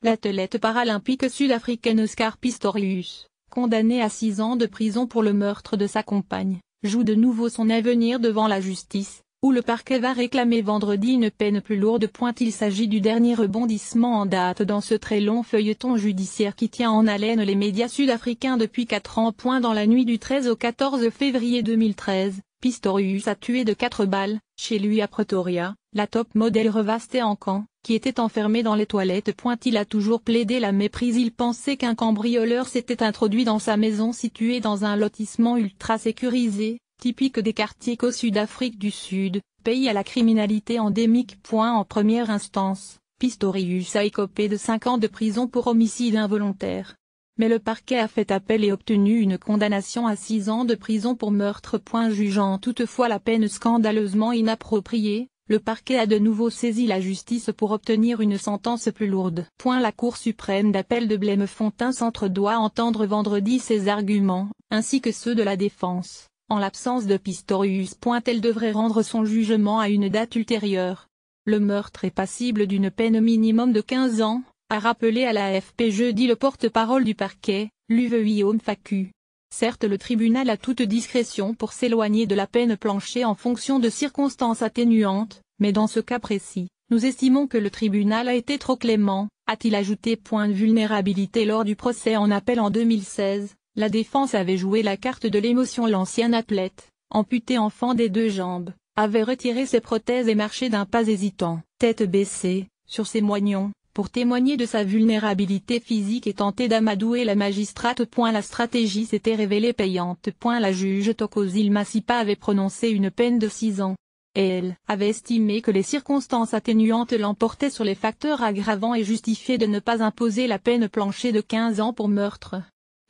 l'athlète paralympique sud-africaine Oscar Pistorius, condamné à 6 ans de prison pour le meurtre de sa compagne, joue de nouveau son avenir devant la justice, où le parquet va réclamer vendredi une peine plus lourde. Il s'agit du dernier rebondissement en date dans ce très long feuilleton judiciaire qui tient en haleine les médias sud-africains depuis 4 ans. Dans la nuit du 13 au 14 février 2013, Pistorius a tué de 4 balles, chez lui à Pretoria, la top modèle Revastée en camp, qui était enfermée dans les toilettes. Il a toujours plaidé la méprise. Il pensait qu'un cambrioleur s'était introduit dans sa maison située dans un lotissement ultra sécurisé, typique des quartiers qu'au Sud-Afrique du Sud, pays à la criminalité endémique. En première instance, Pistorius a écopé de 5 ans de prison pour homicide involontaire. Mais le parquet a fait appel et obtenu une condamnation à 6 ans de prison pour meurtre. Jugeant toutefois la peine scandaleusement inappropriée, le parquet a de nouveau saisi la justice pour obtenir une sentence plus lourde. La Cour suprême d'appel de Bloemfontein-Centre doit entendre vendredi ses arguments, ainsi que ceux de la défense. En l'absence de Pistorius. Elle devrait rendre son jugement à une date ultérieure. Le meurtre est passible d'une peine minimum de 15 ans, a rappelé à l'AFP jeudi le porte-parole du parquet, Luve Faku. Certes, le tribunal a toute discrétion pour s'éloigner de la peine planchée en fonction de circonstances atténuantes, mais dans ce cas précis, nous estimons que le tribunal a été trop clément, a-t-il ajouté. Vulnérabilité lors du procès en appel en 2016, la défense avait joué la carte de l'émotion. L'ancien athlète, amputé enfant des 2 jambes, avait retiré ses prothèses et marché d'un pas hésitant, tête baissée, sur ses moignons, pour témoigner de sa vulnérabilité physique et tenter d'amadouer la magistrate. La stratégie s'était révélée payante. La juge Thokozile Masipa avait prononcé une peine de 6 ans. Et elle avait estimé que les circonstances atténuantes l'emportaient sur les facteurs aggravants et justifiaient de ne pas imposer la peine planchée de 15 ans pour meurtre.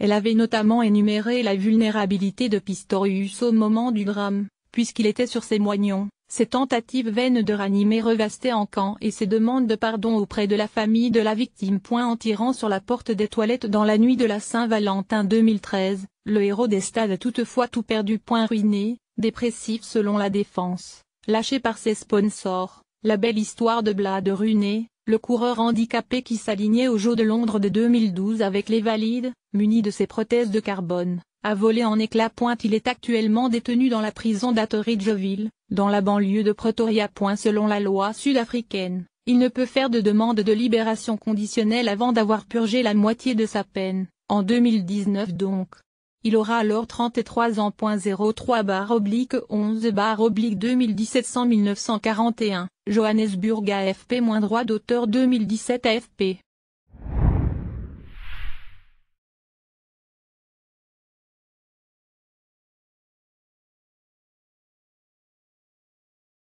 Elle avait notamment énuméré la vulnérabilité de Pistorius au moment du drame, puisqu'il était sur ses moignons, ses tentatives vaines de ranimer Revastée en camp et ses demandes de pardon auprès de la famille de la victime. En tirant sur la porte des toilettes dans la nuit de la Saint-Valentin 2013, le héros des stades a toutefois tout perdu. Ruiné, dépressif selon la défense, lâché par ses sponsors, la belle histoire de Blade Runner, le coureur handicapé qui s'alignait aux Jeux de Londres de 2012 avec les valides, muni de ses prothèses de carbone, a volé en éclats. Il est actuellement détenu dans la prison d'Atteridgeville, dans la banlieue de Pretoria. Selon la loi sud-africaine, il ne peut faire de demande de libération conditionnelle avant d'avoir purgé la moitié de sa peine, en 2019 donc. Il aura alors 33 ans. 03/11/2017 100 1941, Johannesburg AFP-droit d'auteur 2017 AFP.